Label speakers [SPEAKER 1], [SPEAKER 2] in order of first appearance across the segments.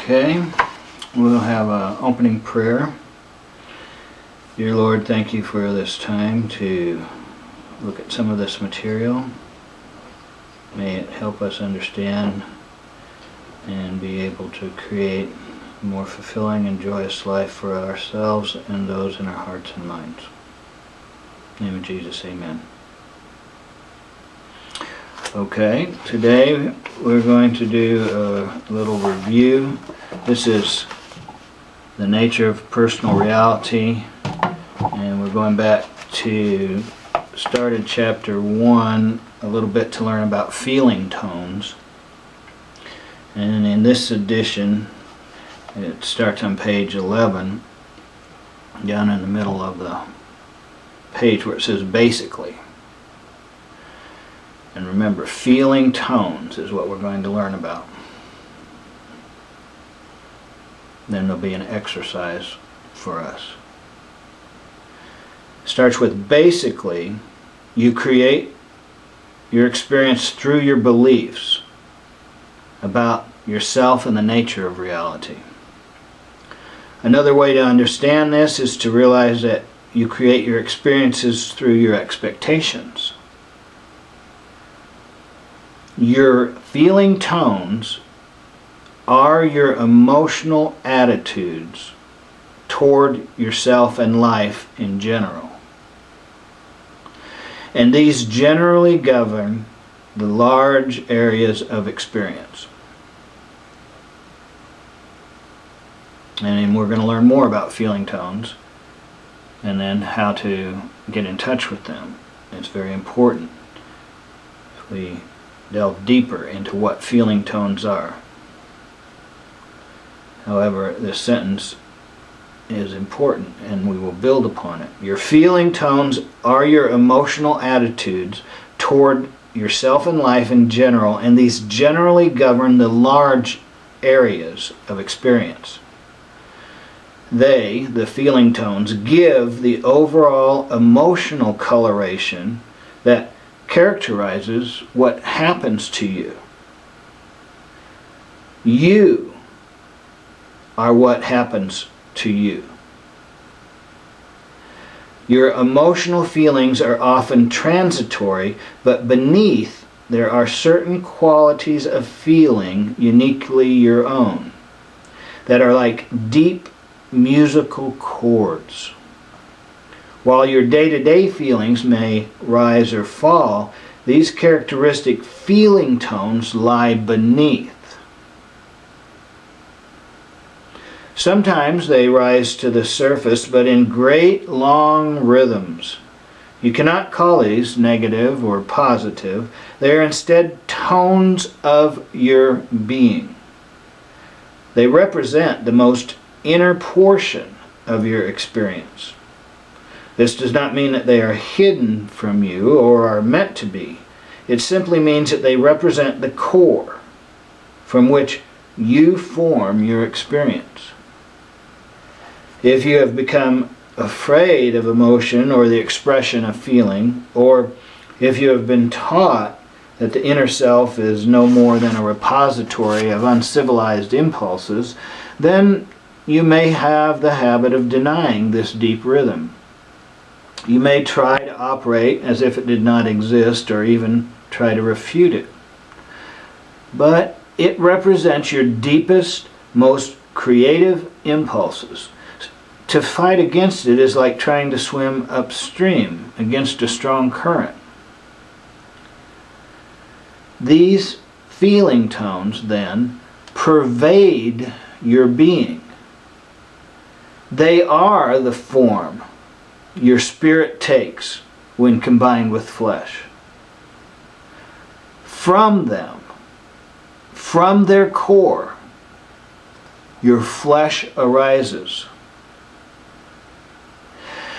[SPEAKER 1] Okay, we'll have an opening prayer. Dear Lord, thank you for this time to look at some of this material. May it help us understand and be able to create a more fulfilling and joyous life for ourselves and those in our hearts and minds. In the name of Jesus, amen. Okay, today we're going to do a little review. This is the nature of personal reality, and we're going back to started chapter 1 a little bit to learn about feeling tones. And in this edition, it starts on page 11, down in the middle of the page where it says basically. And remember, feeling tones is what we're going to learn about. Then there'll be an exercise for us. Starts with basically, you create your experience through your beliefs about yourself and the nature of reality. Another way to understand this is to realize that you create your experiences through your expectations. Your feeling tones are your emotional attitudes toward yourself and life in general. And these generally govern the large areas of experience. And we're going to learn more about feeling tones and then how to get in touch with them. It's very important if we delve deeper into what feeling tones are. However, this sentence is important and we will build upon it. Your feeling tones are your emotional attitudes toward yourself and life in general, and these generally govern the large areas of experience. They, the feeling tones, give the overall emotional coloration that characterizes what happens to you. You are what happens to you. Your emotional feelings are often transitory, but beneath there are certain qualities of feeling uniquely your own that are like deep musical chords. While your day-to-day feelings may rise or fall, these characteristic feeling tones lie beneath. Sometimes they rise to the surface, but in great long rhythms. You cannot call these negative or positive. They are instead tones of your being. They represent the most inner portion of your experience. This does not mean that they are hidden from you or are meant to be. It simply means that they represent the core from which you form your experience. If you have become afraid of emotion or the expression of feeling, or if you have been taught that the inner self is no more than a repository of uncivilized impulses, then you may have the habit of denying this deep rhythm. You may try to operate as if it did not exist or even try to refute it. But it represents your deepest, most creative impulses. To fight against it is like trying to swim upstream against a strong current. These feeling tones, then, pervade your being. They are the form your spirit takes when combined with flesh. From them, from their core, your flesh arises.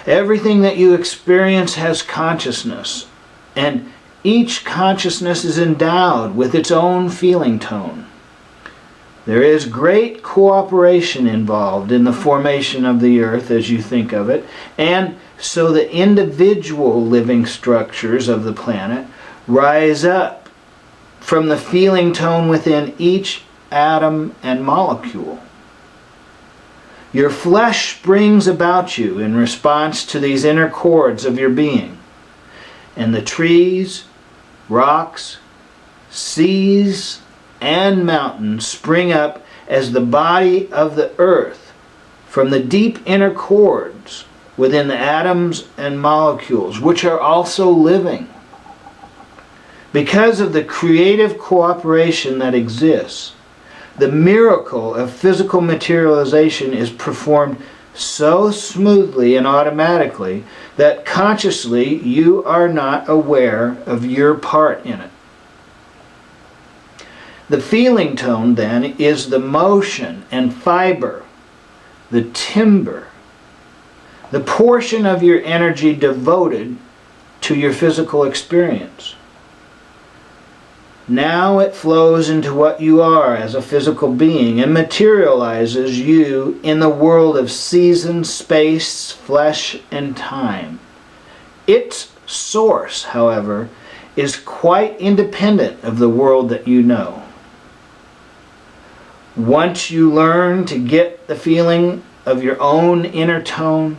[SPEAKER 1] Everything that you experience has consciousness, and each consciousness is endowed with its own feeling tone. There is great cooperation involved in the formation of the earth as you think of it, and so the individual living structures of the planet rise up from the feeling tone within each atom and molecule. Your flesh springs about you in response to these inner chords of your being. And the trees, rocks, seas, and mountains spring up as the body of the earth from the deep inner chords within the atoms and molecules, which are also living. Because of the creative cooperation that exists, the miracle of physical materialization is performed so smoothly and automatically that consciously you are not aware of your part in it. The feeling tone, then, is the motion and fiber, the timber, the portion of your energy devoted to your physical experience. Now it flows into what you are as a physical being and materializes you in the world of season, space, flesh, and time. Its source, however, is quite independent of the world that you know. Once you learn to get the feeling of your own inner tone,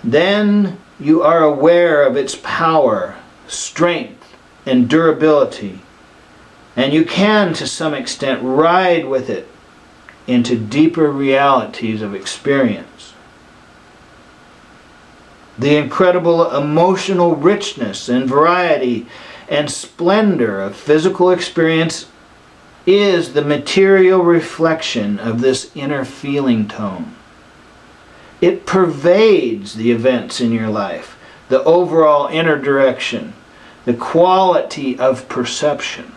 [SPEAKER 1] then you are aware of its power, strength, and durability, and you can, to some extent, ride with it into deeper realities of experience. The incredible emotional richness and variety and splendor of physical experience is the material reflection of this inner feeling tone. It pervades the events in your life, the overall inner direction, the quality of perception.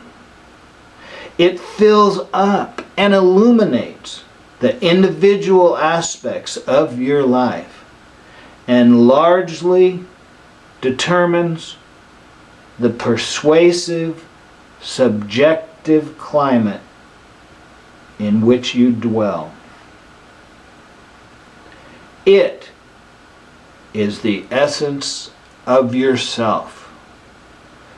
[SPEAKER 1] It fills up and illuminates the individual aspects of your life and largely determines the persuasive, subjective climate in which you dwell. It is the essence of yourself.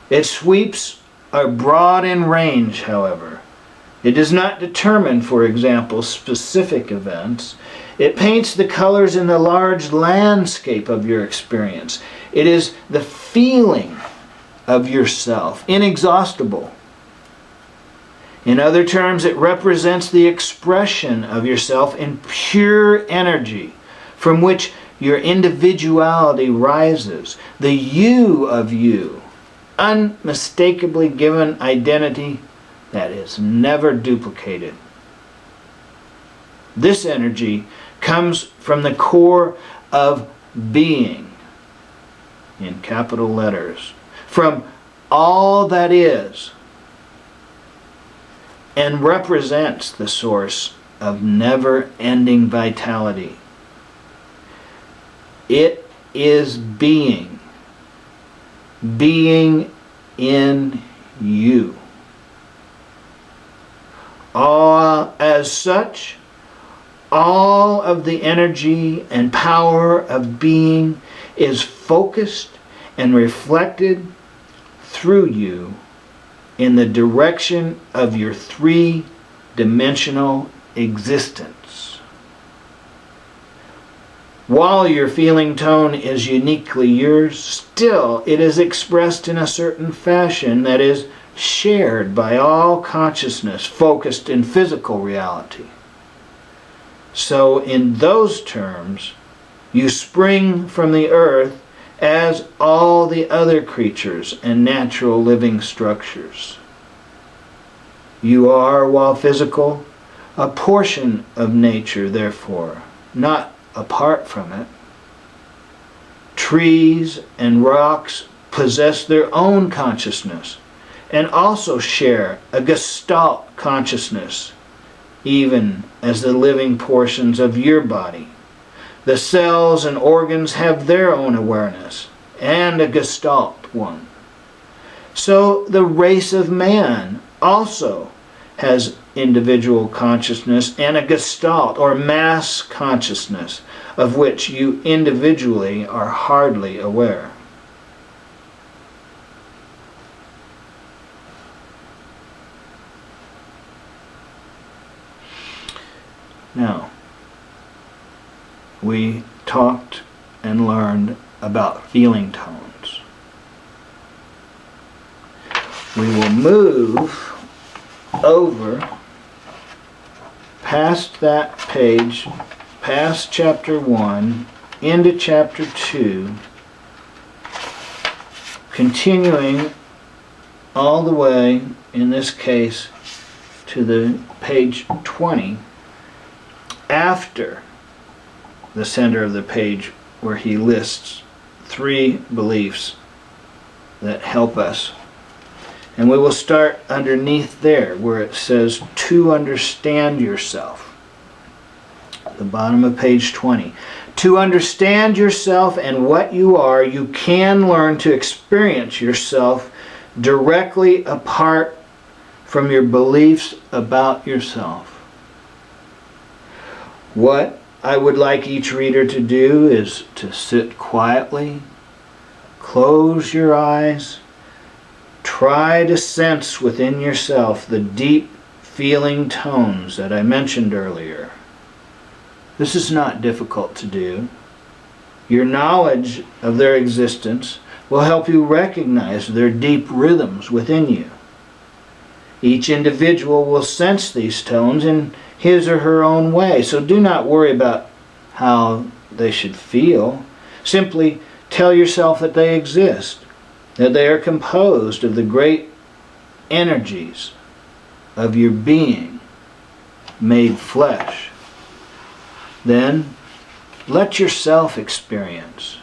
[SPEAKER 1] Its sweeps are broad in range, however. It does not determine, for example, specific events. It paints the colors in the large landscape of your experience. It is the feeling of yourself, inexhaustible. In other terms, it represents the expression of yourself in pure energy from which your individuality rises, the you of you, unmistakably given identity that is never duplicated. This energy comes from the core of being, in capital letters, from all that is, and represents the source of never-ending vitality. It is being in you. As such, all of the energy and power of being is focused and reflected through you in the direction of your three-dimensional existence. While your feeling tone is uniquely yours, still it is expressed in a certain fashion that is shared by all consciousness focused in physical reality. So in those terms, you spring from the earth as all the other creatures and natural living structures. You are, while physical, a portion of nature, therefore, not apart from it. Trees and rocks possess their own consciousness and also share a gestalt consciousness, even as the living portions of your body. The cells and organs have their own awareness and a gestalt one. So the race of man also has individual consciousness and a gestalt or mass consciousness of which you individually are hardly aware. Now, we talked and learned about feeling tones. We will move over past that page, past chapter 1, into chapter 2, continuing all the way, in this case, to the page 20, after the center of the page where he lists 3 beliefs that help us. And we will start underneath there where it says to understand yourself. At the bottom of page 20. To understand yourself and what you are, you can learn to experience yourself directly apart from your beliefs about yourself. What I would like each reader to do is to sit quietly, close your eyes, try to sense within yourself the deep feeling tones that I mentioned earlier. This is not difficult to do. Your knowledge of their existence will help you recognize their deep rhythms within you. Each individual will sense these tones in his or her own way, so do not worry about how they should feel. Simply tell yourself that they exist, that they are composed of the great energies of your being made flesh. Then let yourself experience.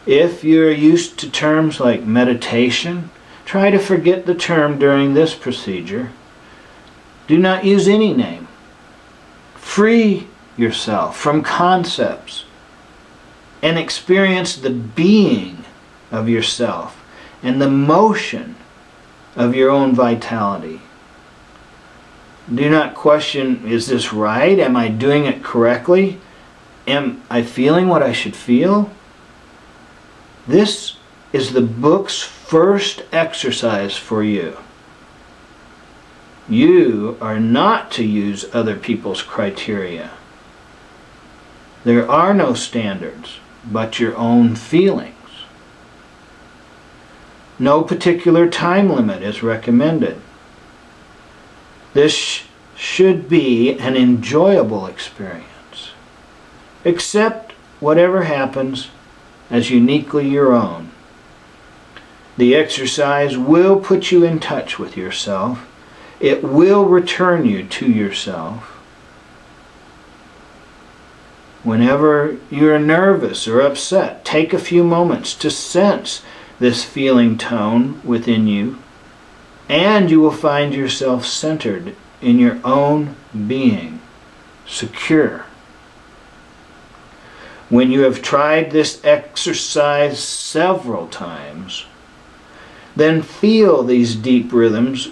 [SPEAKER 1] If you're used to terms like meditation, try to forget the term during this procedure. Do not use any name. Free yourself from concepts and experience the being of yourself and the motion of your own vitality. Do not question, is this right? Am I doing it correctly? Am I feeling what I should feel? This is the book's first exercise for you. You are not to use other people's criteria. There are no standards but your own feelings. No particular time limit is recommended. This should be an enjoyable experience. Accept whatever happens as uniquely your own. The exercise will put you in touch with yourself. It will return you to yourself. Whenever you're nervous or upset, take a few moments to sense this feeling tone within you, and you will find yourself centered in your own being, secure. When you have tried this exercise several times, then feel these deep rhythms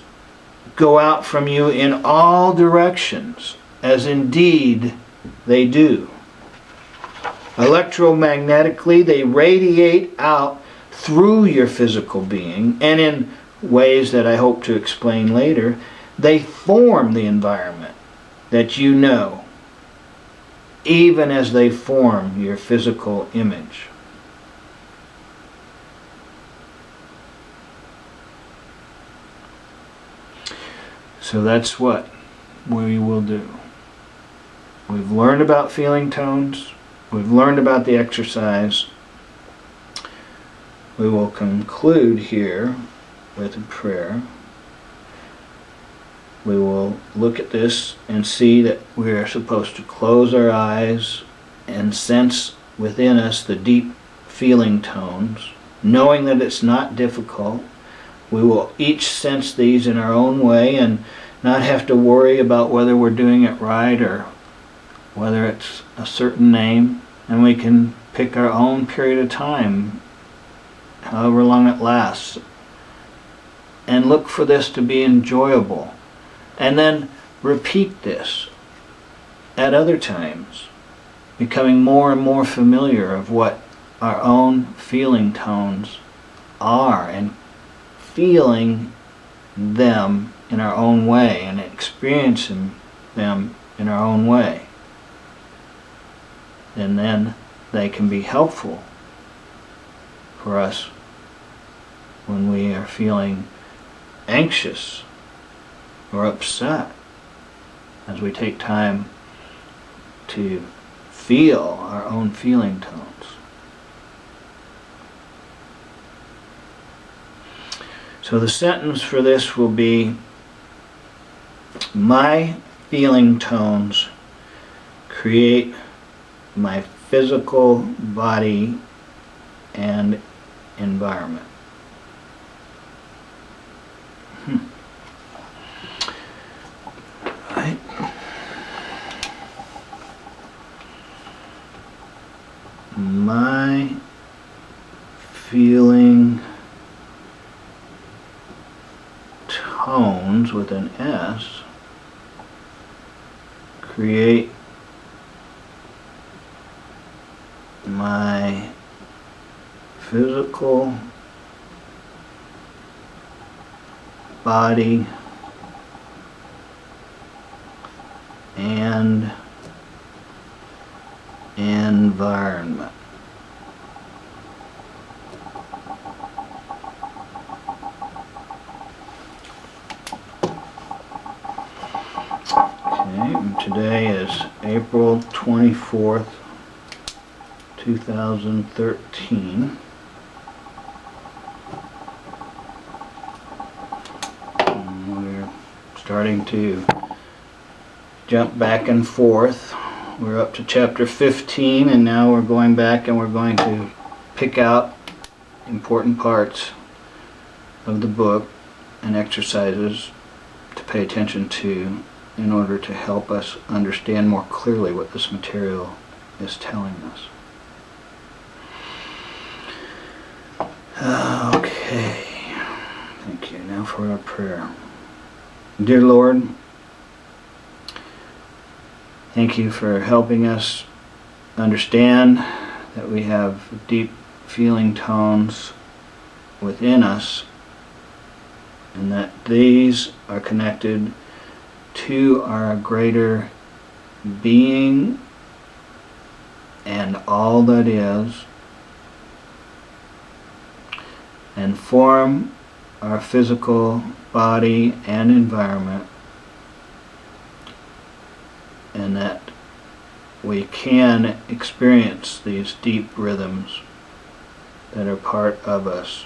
[SPEAKER 1] go out from you in all directions, as indeed they do. Electromagnetically, they radiate out through your physical being, and in ways that I hope to explain later, they form the environment that you know, even as they form your physical image. So that's what we will do. We've learned about feeling tones. We've learned about the exercise. We will conclude here with a prayer. We will look at this and see that we are supposed to close our eyes and sense within us the deep feeling tones, knowing that it's not difficult. We will each sense these in our own way and not have to worry about whether we're doing it right or whether it's a certain name, and we can pick our own period of time, however long it lasts, and look for this to be enjoyable, and then repeat this at other times, becoming more and more familiar of what our own feeling tones are and feeling them in our own way and experiencing them in our own way. And then they can be helpful for us when we are feeling anxious or upset, as we take time to feel our own feeling tones. So the sentence for this will be, my feeling tones create my physical body and environment. Right. My feeling tones with an S create my physical body and environment. Okay, and today is April 24th, 2013. We're starting to jump back and forth. We're up to chapter 15, and now we're going back and we're going to pick out important parts of the book and exercises to pay attention to in order to help us understand more clearly what this material is telling us. Okay, thank you. Now for our prayer. Dear Lord, thank you for helping us understand that we have deep feeling tones within us, and that these are connected to our greater being and all that is, and form our physical body and environment, and that we can experience these deep rhythms that are part of us.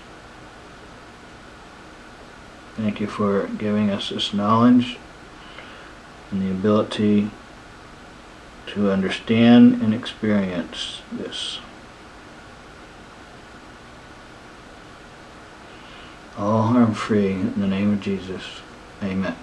[SPEAKER 1] Thank you for giving us this knowledge and the ability to understand and experience this. All harm free in the name of Jesus. Amen.